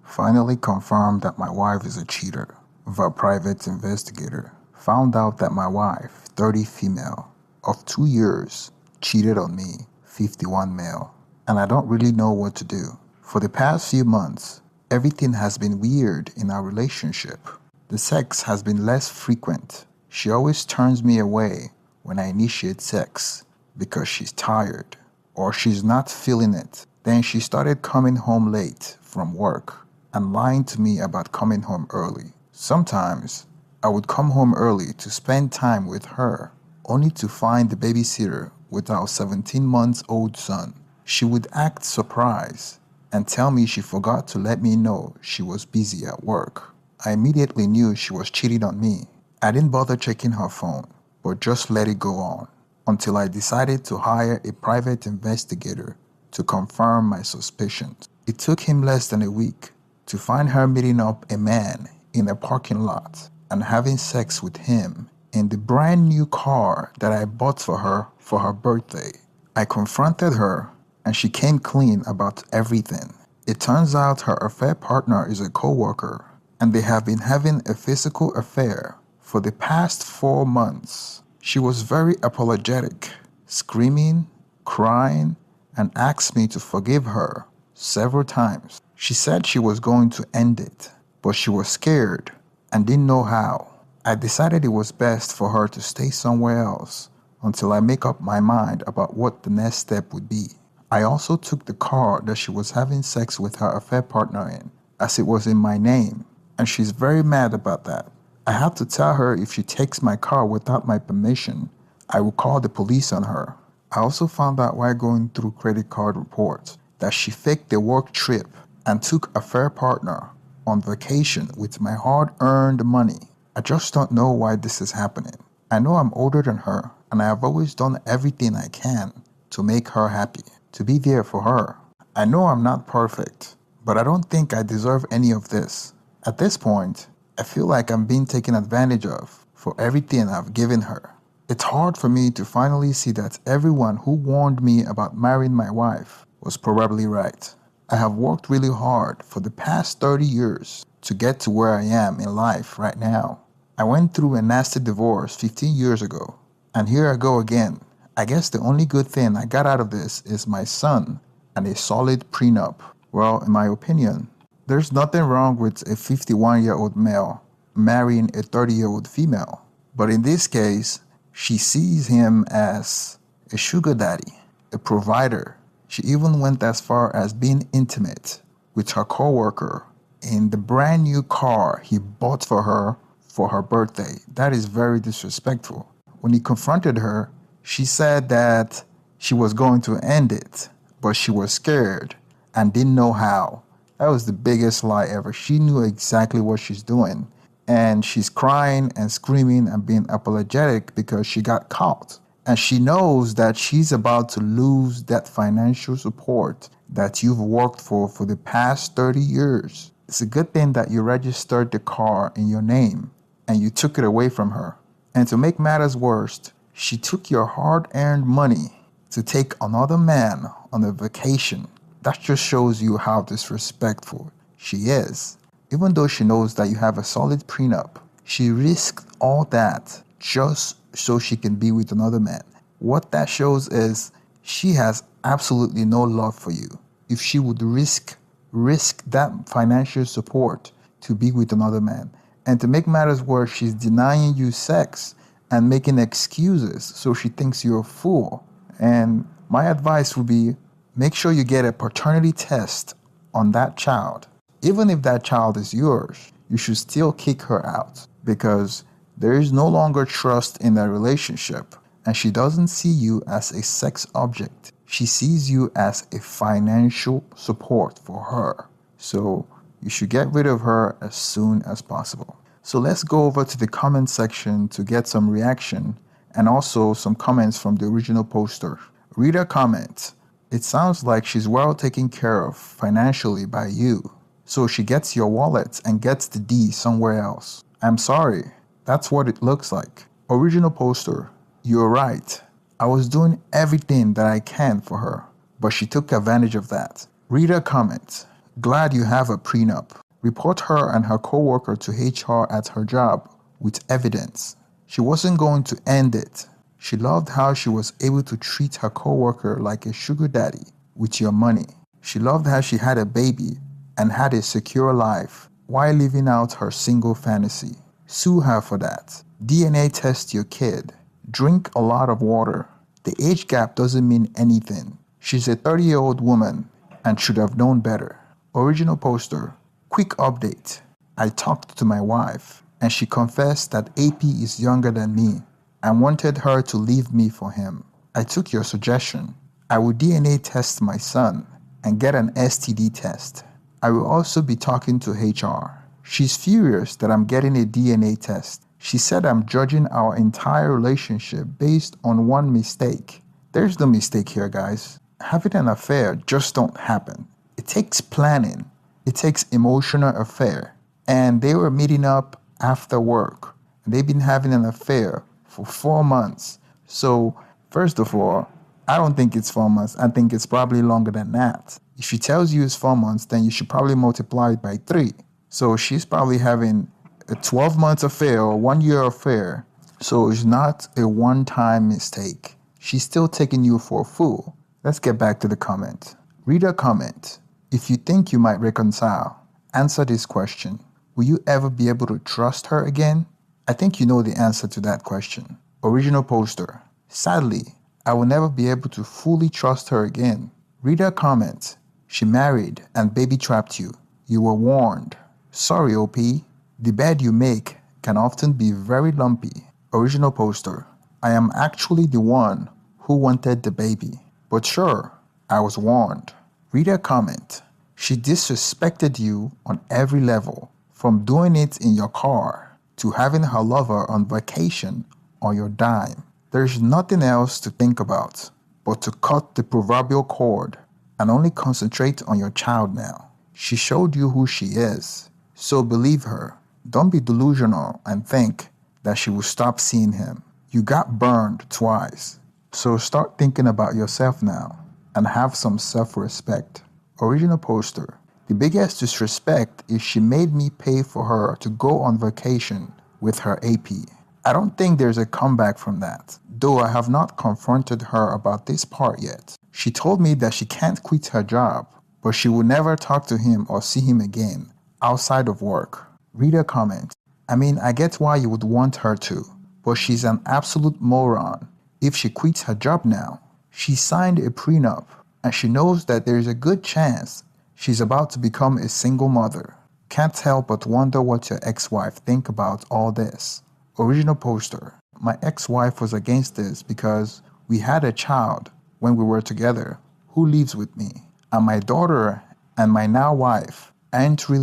Finally confirmed that my wife is a cheater. The private investigator found out that my wife, 30 female, of 2 years, cheated on me, 51 male. And I don't really know what to do. For the past few months, everything has been weird in our relationship. The sex has been less frequent. She always turns me away when I initiate sex because she's tired or she's not feeling it. Then she started coming home late from work and lying to me about coming home early. Sometimes I would come home early to spend time with her, only to find the babysitter with our 17-month-old son. She would act surprised and tell me she forgot to let me know she was busy at work. I immediately knew she was cheating on me. I didn't bother checking her phone, but just let it go on until I decided to hire a private investigator to confirm my suspicions. It took him less than a week to find her meeting up a man in a parking lot and having sex with him in the brand new car that I bought for her birthday. I confronted her and she came clean about everything. It turns out her affair partner is a coworker and they have been having a physical affair for the past 4 months. She was very apologetic, screaming, crying, and asked me to forgive her several times. She said she was going to end it, but she was scared and didn't know how. I decided it was best for her to stay somewhere else until I make up my mind about what the next step would be. I also took the car that she was having sex with her affair partner in, as it was in my name, and she's very mad about that. I had to tell her if she takes my car without my permission, I will call the police on her. I also found out while going through credit card reports that she faked a work trip and took affair partner on vacation with my hard-earned money. I just don't know why this is happening. I know I'm older than her, and I have always done everything I can to make her happy, to be there for her. I know I'm not perfect, but I don't think I deserve any of this. At this point, I feel like I'm being taken advantage of for everything I've given her. It's hard for me to finally see that everyone who warned me about marrying my wife was probably right. I have worked really hard for the past 30 years to get to where I am in life right now. I went through a nasty divorce 15 years ago, and here I go again. I guess the only good thing I got out of this is my son and a solid prenup. Well, in my opinion, there's nothing wrong with a 51-year-old male marrying a 30-year-old female. But in this case, she sees him as a sugar daddy, a provider. She even went as far as being intimate with her coworker in the brand new car he bought for her birthday. That is very disrespectful. When he confronted her, she said that she was going to end it, but she was scared and didn't know how. That was the biggest lie ever. She knew exactly what she's doing. And she's crying and screaming and being apologetic because she got caught. And she knows that she's about to lose that financial support that you've worked for the past 30 years. It's a good thing that you registered the car in your name and you took it away from her. And to make matters worse, she took your hard-earned money to take another man on a vacation. That just shows you how disrespectful she is. Even though she knows that you have a solid prenup, she risked all that just so she can be with another man. What that shows is she has absolutely no love for you. If she would risk that financial support to be with another man. And to make matters worse, she's denying you sex and making excuses so she thinks you're a fool. And my advice would be, make sure you get a paternity test on that child. Even if that child is yours, you should still kick her out because there is no longer trust in that relationship, and she doesn't see you as a sex object. She sees you as a financial support for her. So you should get rid of her as soon as possible. So let's go over to the comment section to get some reaction and also some comments from the original poster. Reader comment: it sounds like she's well taken care of financially by you. So she gets your wallet and gets the D somewhere else. I'm sorry, that's what it looks like. Original poster: you're right. I was doing everything that I can for her, but she took advantage of that. Reader comment: Glad you have a prenup. Report her and her coworker to HR at her job with evidence. She wasn't going to end it. She loved how she was able to treat her coworker like a sugar daddy with your money. She loved how she had a baby and had a secure life while living out her single fantasy. Sue her for that. DNA test your kid. Drink a lot of water. The age gap doesn't mean anything. She's a 30-year-old woman and should have known better. Original poster. Quick update. I talked to my wife and she confessed that AP is younger than me and wanted her to leave me for him. I took your suggestion. I will DNA test my son and get an STD test. I will also be talking to HR. She's furious that I'm getting a DNA test. She said I'm judging our entire relationship based on one mistake. There's no mistake here, guys. Having an affair just don't happen. It takes planning. It takes emotional affair. And they were meeting up after work. They've been having an affair for 4 months. So, first of all, I don't think it's 4 months. I think it's probably longer than that. If she tells you it's 4 months, then you should probably multiply it by 3. So she's probably having a 12-month affair or 1-year affair. So it's not a one-time mistake. She's still taking you for a fool. Let's get back to the comment. Read a comment. If you think you might reconcile, answer this question. Will you ever be able to trust her again? I think you know the answer to that question. Original poster. Sadly, I will never be able to fully trust her again. Read her comment. She married and baby trapped you. You were warned. Sorry, OP. The bed you make can often be very lumpy. Original poster. I am actually the one who wanted the baby. But sure, I was warned. Read her comment. She disrespected you on every level, from doing it in your car to having her lover on vacation on your dime. There's nothing else to think about but to cut the proverbial cord and only concentrate on your child now. She showed you who she is, so believe her. Don't be delusional and think that she will stop seeing him. You got burned twice, so start thinking about yourself now and have some self-respect. Original poster. The biggest disrespect is she made me pay for her to go on vacation with her AP. I don't think there's a comeback from that, though I have not confronted her about this part yet. She told me that she can't quit her job, but she will never talk to him or see him again outside of work. Read her comment. I mean, I get why you would want her to, but she's an absolute moron. If she quits her job now, she signed a prenup, and she knows that there is a good chance she's about to become a single mother. Can't help but wonder what your ex-wife think about all this. Original poster. My ex-wife was against this because we had a child when we were together who lives with me, and my daughter and my now wife aren't really